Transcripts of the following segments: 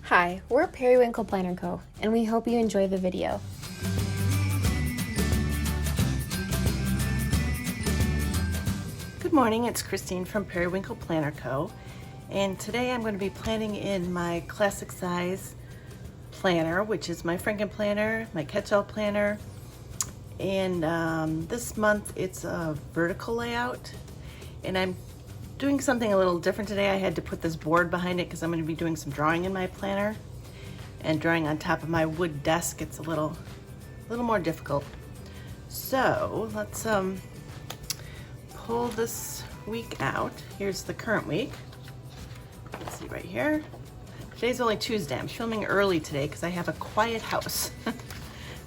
Hi, we're Periwinkle Planner Co., and we hope you enjoy the video. Good morning, it's Christine from Periwinkle Planner Co. And today I'm going to be planning in my classic size planner, which is my Franken planner, my catch-all planner. And this month it's a vertical layout. And I'm doing something a little different today. I had to put this board behind it because I'm going to be doing some drawing in my planner. And drawing on top of my wood desk, it's a little more difficult. So let's pull this week out. Here's the current week. Let's see right here. Today's only Tuesday. I'm filming early today because I have a quiet house.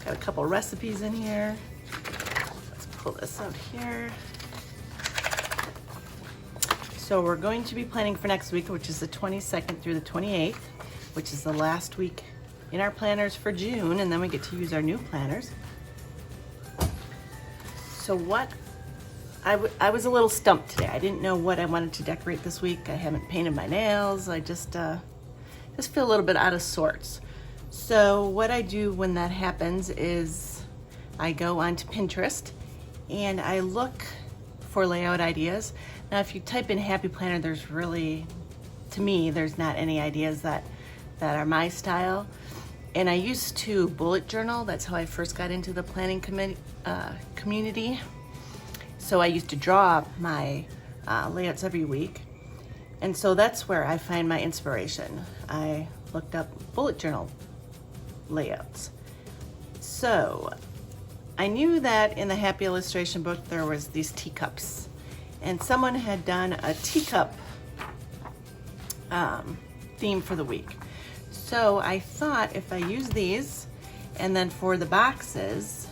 Got a couple recipes in here. Let's pull this out here. So we're going to be planning for next week, which is the 22nd through the 28th, which is the last week in our planners for June, and then we get to use our new planners. So what I was a little stumped today. I didn't know what I wanted to decorate this week. I haven't painted my nails. I just feel a little bit out of sorts. So what I do when that happens is I go onto Pinterest and I look for layout ideas. Now, if you type in Happy Planner, there's really, to me, there's not any ideas that are my style. And I used to bullet journal. That's how I first got into the planning community. So I used to draw my layouts every week. And so that's where I find my inspiration. I looked up bullet journal layouts. So I knew that in the Happy Illustration book there was these teacups. And someone had done a teacup theme for the week. So I thought if I use these, and then for the boxes,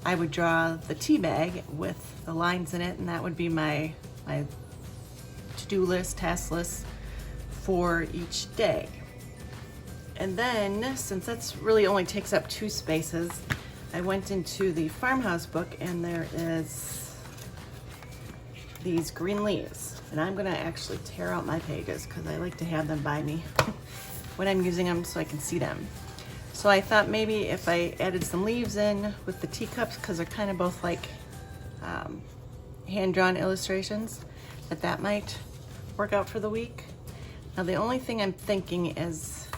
I would draw the tea bag with the lines in it, and that would be my to-do list, task list for each day. And then, since that's really only takes up 2 spaces, I went into the farmhouse book, and there is these green leaves. And I'm gonna actually tear out my pages because I like to have them by me when I'm using them so I can see them. So I thought maybe if I added some leaves in with the teacups, because they're kind of both like hand-drawn illustrations, that might work out for the week. Now the only thing I'm thinking is,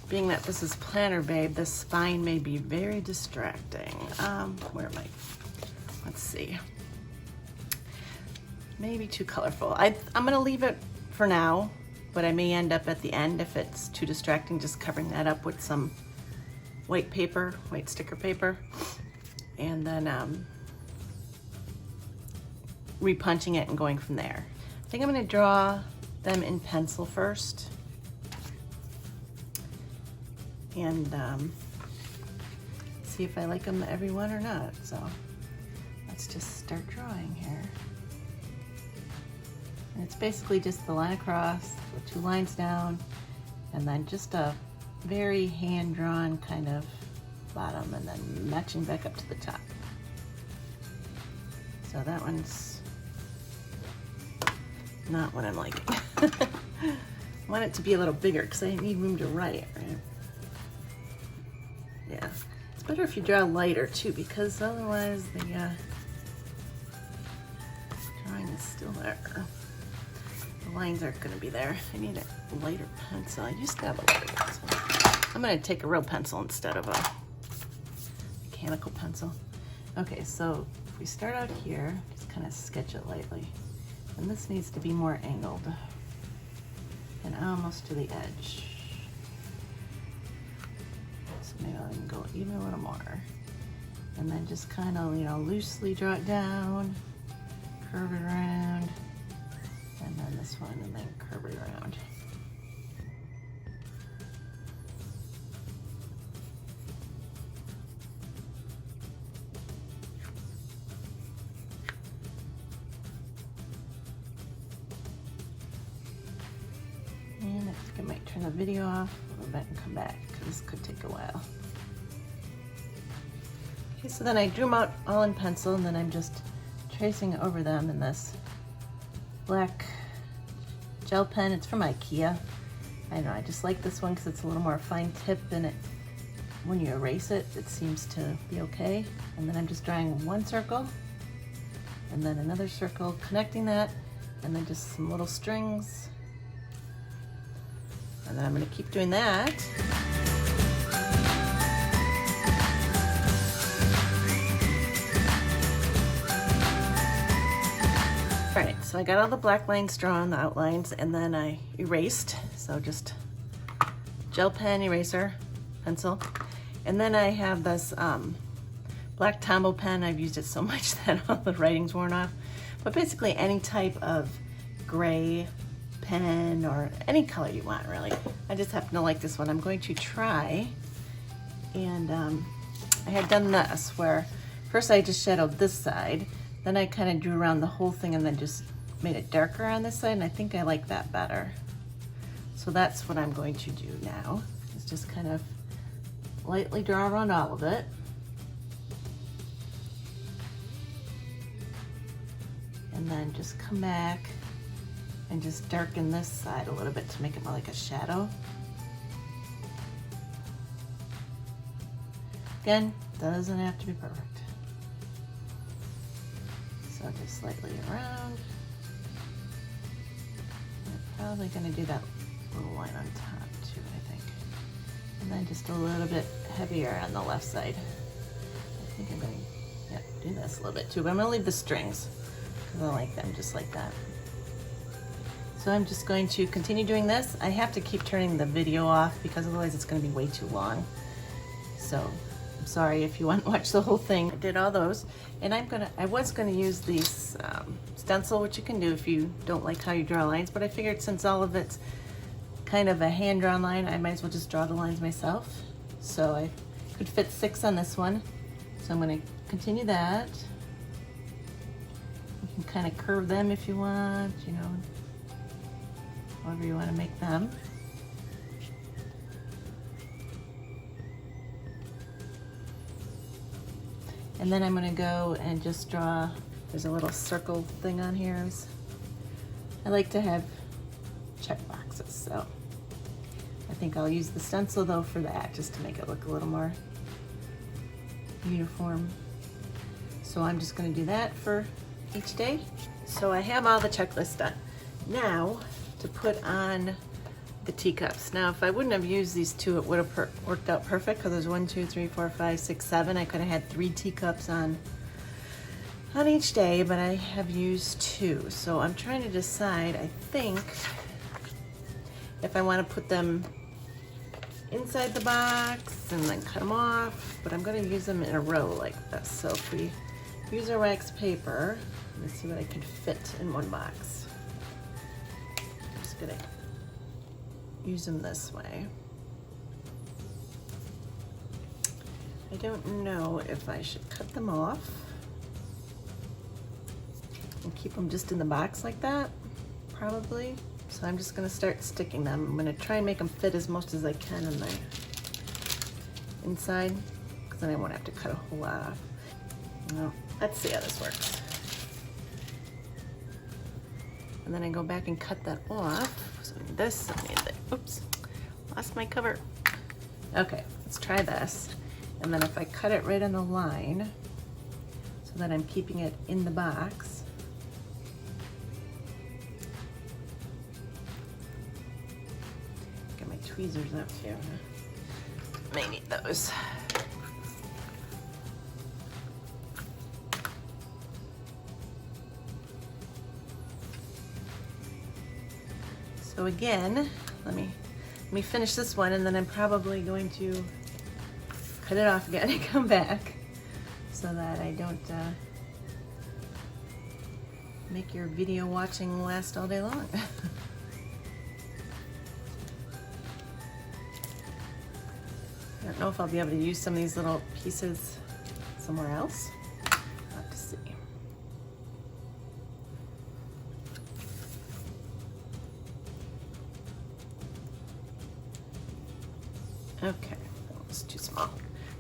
being that this is Planner Babe, the spine may be very distracting. Where am I? Let's see. Maybe too colorful. I'm gonna leave it for now, but I may end up at the end, if it's too distracting, just covering that up with some white paper, white sticker paper, and then repunching it and going from there. I think I'm gonna draw them in pencil first, and see if I like them every one or not. So let's just start drawing here. And it's basically just the line across, the 2 lines down, and then just a very hand-drawn kind of bottom, and then matching back up to the top. So that one's not what I'm liking. I want it to be a little bigger because I need room to write, right? Yeah, it's better if you draw lighter too, because otherwise the drawing is still there. The lines aren't going to be there. I need a lighter pencil. I used to have a lighter pencil. I'm going to take a real pencil instead of a mechanical pencil. Okay, so if we start out here, just kind of sketch it lightly. And this needs to be more angled and almost to the edge. So maybe I can go even a little more. And then just kind of, loosely draw it down, curve it around. And then this one, and then curve it around. And I think I might turn the video off a little bit and come back, because this could take a while. Okay, so then I drew them out all in pencil, and then I'm just tracing over them in this black gel pen. It's from IKEA. I don't know, I just like this one because it's a little more fine tip, and it, when you erase it, it seems to be okay. And then I'm just drawing one circle and then another circle, connecting that, and then just some little strings. And then I'm gonna keep doing that. All right, so I got all the black lines drawn, the outlines, and then I erased. So just gel pen, eraser, pencil. And then I have this black Tombow pen. I've used it so much that all the writing's worn off. But basically any type of gray pen or any color you want, really. I just happen to like this one. I'm going to try, and I had done this where first I just shadowed this side, then I kind of drew around the whole thing and then just made it darker on this side, and I think I like that better. So that's what I'm going to do now, is just kind of lightly draw around all of it. And then just come back and just darken this side a little bit to make it more like a shadow. Again, doesn't have to be perfect. So just slightly around. I'm probably gonna do that little line on top too, I think. And then just a little bit heavier on the left side. I think I'm gonna do this a little bit too, but I'm gonna leave the strings because I like them just like that. So I'm just going to continue doing this. I have to keep turning the video off because otherwise it's gonna be way too long. So I'm sorry if you want to watch the whole thing. I did all those, and I was gonna use these stencil, which you can do if you don't like how you draw lines, but I figured since all of it's kind of a hand-drawn line, I might as well just draw the lines myself. So I could fit 6 on this one. So I'm gonna continue that. You can kind of curve them if you want, you know, however you want to make them. And then I'm gonna go and just draw, there's a little circle thing on here. I like to have check boxes, so I think I'll use the stencil though for that, just to make it look a little more uniform. So I'm just gonna do that for each day. So I have all the checklists done. Now to put on the teacups. Now if I wouldn't have used these two, it would have worked out perfect because there's 1, 2, 3, 4, 5, 6, 7. I could have had 3 teacups on each day, but I have used 2. So I'm trying to decide, I think, if I want to put them inside the box and then cut them off, but I'm going to use them in a row like this. So if we use our wax paper, let's see what I can fit in one box. I'm just going to use them this way. I don't know if I should cut them off and keep them just in the box like that, probably. So I'm just gonna start sticking them. I'm gonna try and make them fit as most as I can in the inside, because then I won't have to cut a whole lot off. Well, let's see how this works. And then I go back and cut that off. So I need this, I need that. Oops, lost my cover. Okay, let's try this. And then if I cut it right on the line, so that I'm keeping it in the box. Get my tweezers up too. May need those. So again, let me finish this one, and then I'm probably going to cut it off again and come back so that I don't make your video watching last all day long. I don't know if I'll be able to use some of these little pieces somewhere else. I'll have to see. Okay, that was too small.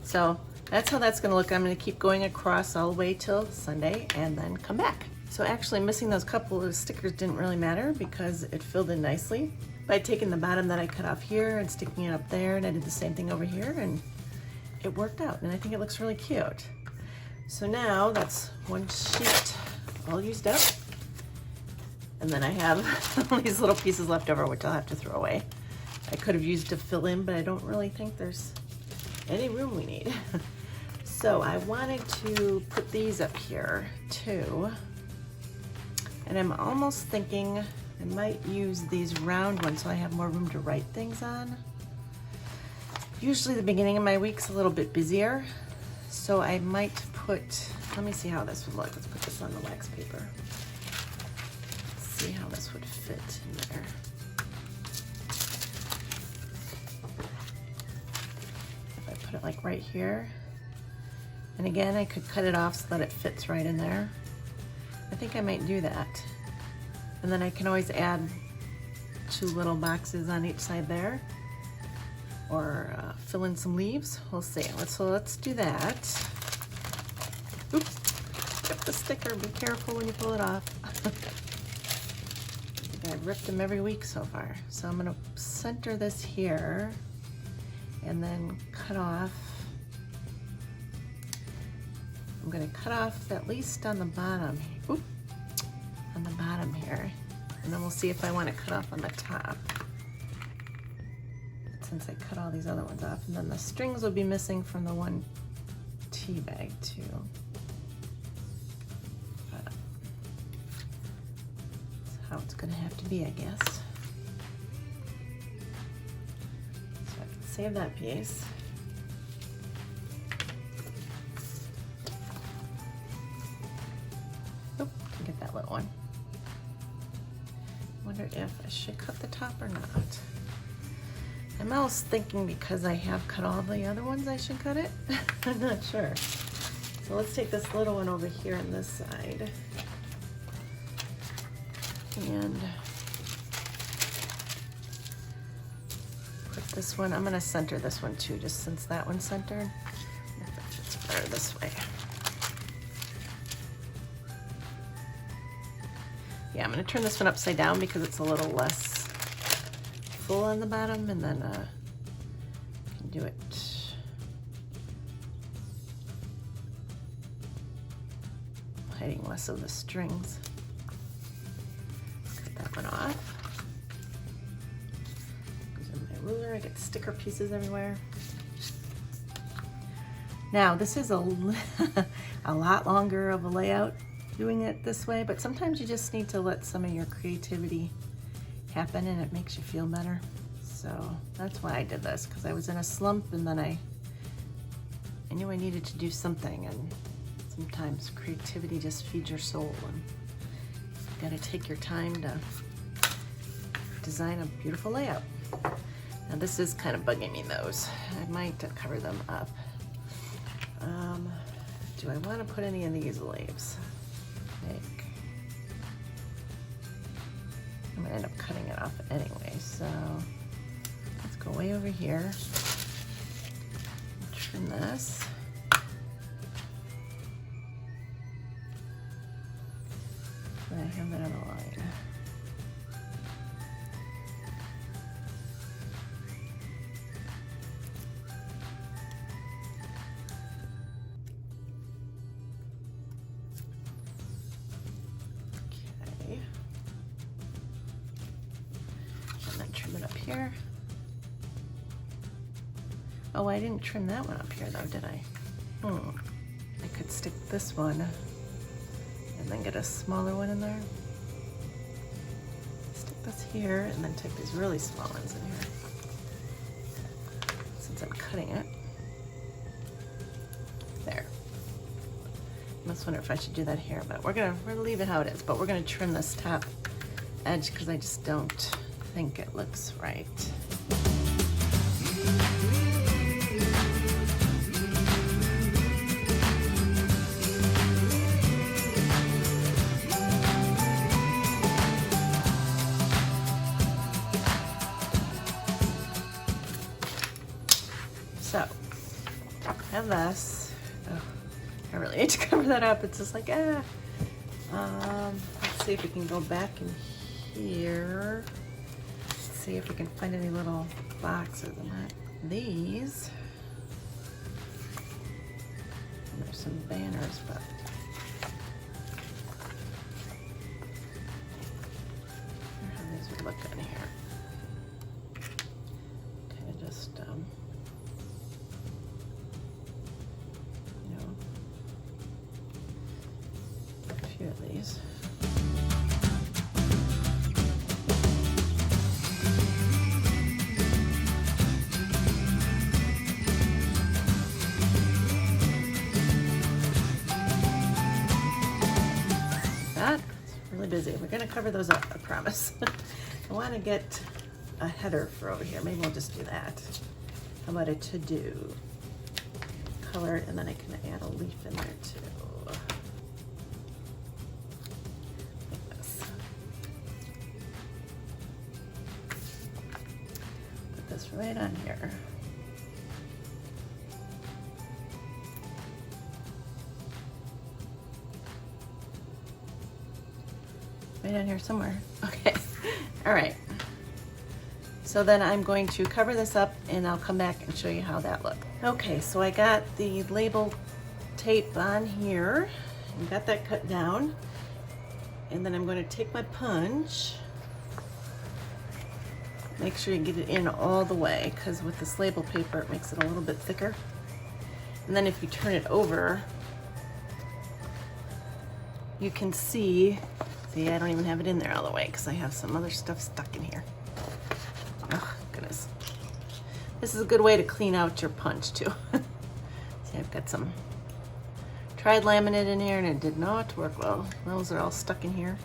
So that's how that's gonna look. I'm gonna keep going across all the way till Sunday and then come back. So actually missing those couple of stickers didn't really matter because it filled in nicely. by taking the bottom that I cut off here and sticking it up there, and I did the same thing over here, and it worked out, and I think it looks really cute. So now that's one sheet all used up, and then I have all these little pieces left over, which I'll have to throw away. I could have used to fill in, but I don't really think there's any room we need. So I wanted to put these up here too, and I'm almost thinking I might use these round ones so I have more room to write things on. Usually the beginning of my week's a little bit busier, so I might put, let me see how this would look. Let's put this on the wax paper. See how this would fit in there. If I put it like right here, and again, I could cut it off so that it fits right in there. I think I might do that. And then I can always add 2 little boxes on each side there, or fill in some leaves. We'll see. Let's do that. Oops, get the sticker. Be careful when you pull it off. I think I've ripped them every week so far. So I'm gonna center this here and then cut off. I'm gonna cut off at least on the bottom. Oop, on the bottom here. And then we'll see if I wanna cut off on the top, since I cut all these other ones off. And then the strings will be missing from the one tea bag too. But that's how it's gonna have to be, I guess. So I can save that piece. Oop, can get that little one. Wonder if I should cut the top or not. I'm almost thinking because I have cut all the other ones, I should cut it. I'm not sure. So let's take this little one over here on this side. And put this one, I'm gonna center this one too, just since that one's centered. If it fits better this way. Yeah, I'm gonna turn this one upside down because it's a little less full on the bottom, and then can do it hiding less of the strings. Cut that one off. Using my ruler, I get sticker pieces everywhere. Now this is a lot longer of a layout doing it this way, but sometimes you just need to let some of your creativity happen and it makes you feel better. So that's why I did this, because I was in a slump, and then I knew I needed to do something, and sometimes creativity just feeds your soul, and you gotta take your time to design a beautiful layout. Now this is kind of bugging me, those. I might cover them up. Do I want to put any of these leaves? I'm gonna end up cutting it off anyway, so let's go way over here, trim this. I have that on the line. Here. Oh, I didn't trim that one up here though, did I? I could stick this one and then get a smaller one in there. Stick this here and then take these really small ones in here. Since I'm cutting it. There. I must wonder if I should do that here, but we're gonna leave it how it is, but we're gonna trim this top edge because I just don't think it looks right. So, I have this. Oh, I really need to cover that up. It's just like, let's see if we can go back in here. see if we can find any little boxes. Not these. And there's some banners, but I wonder how these would look in here. Kind of just, you know, a few of these. It's really busy. We're going to cover those up, I promise. I want to get a header for over here. Maybe we'll just do that. How about a to-do? Color, and then I can add a leaf in there too. Like this. Put this right on here. Right down here somewhere. Okay. All right. So then I'm going to cover this up and I'll come back and show you how that looked. Okay, so I got the label tape on here and got that cut down. And then I'm going to take my punch. Make sure you get it in all the way, because with this label paper it makes it a little bit thicker. And then if you turn it over, you can see I don't even have it in there all the way because I have some other stuff stuck in here. Oh, goodness. This is a good way to clean out your punch too. See, I've got some tried laminate in here and it did not work well. Those are all stuck in here.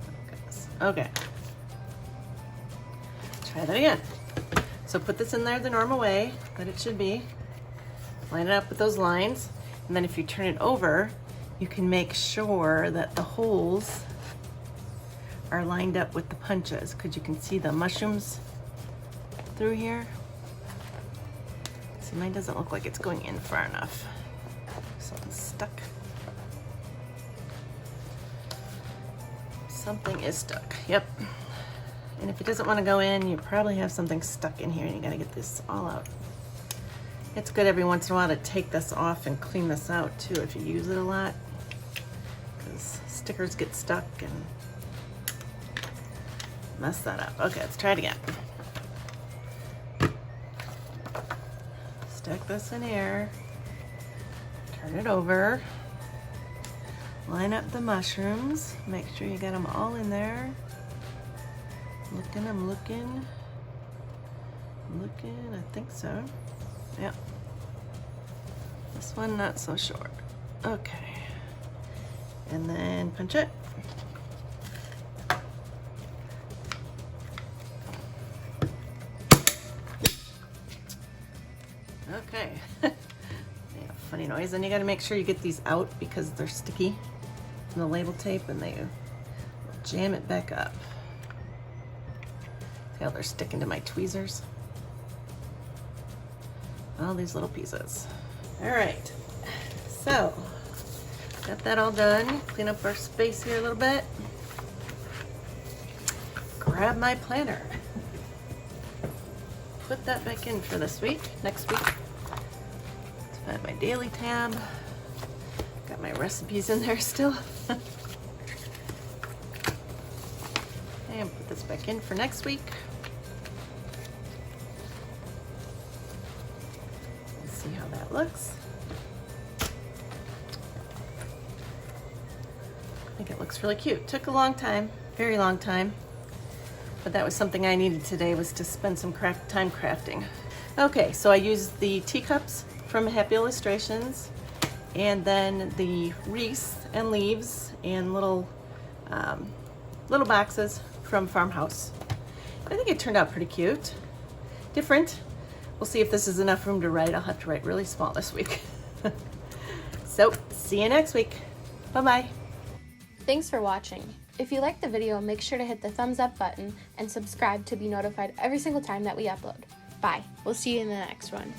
Oh, goodness. Okay. Try that again. So put this in there the normal way that it should be. Line it up with those lines. And then if you turn it over, you can make sure that the holes are lined up with the punches, because you can see the mushrooms through here. See, mine doesn't look like it's going in far enough. Something's stuck. Something is stuck, yep. And if it doesn't want to go in, you probably have something stuck in here and you gotta get this all out. It's good every once in a while to take this off and clean this out too if you use it a lot, because stickers get stuck and mess that up. Okay, let's try it again. Stick this in here, turn it over, line up the mushrooms, make sure you got them all in there. I'm looking, I think so. Yep. This one, not so sure. Okay. And then punch it. Okay. Yeah, funny noise. And you got to make sure you get these out because they're sticky from the label tape and they jam it back up. See how they're sticking to my tweezers? All these little pieces. All right, so got that all done. Clean up our space here a little bit. Grab my planner. Put that back in for this week, next week. Let's find my daily tab. Got my recipes in there still. And put this back in for next week. See how that looks. I think it looks really cute. Took a long time, very long time, but that was something I needed today, was to spend some time crafting. Okay, so I used the teacups from Happy Illustrations, and then the wreaths and leaves and little boxes from Farmhouse. I think it turned out pretty cute, different. We'll see if this is enough room to write. I'll have to write really small this week. So, see you next week. Bye-bye. Thanks for watching. If you liked the video, make sure to hit the thumbs up button and subscribe to be notified every single time that we upload. Bye. We'll see you in the next one.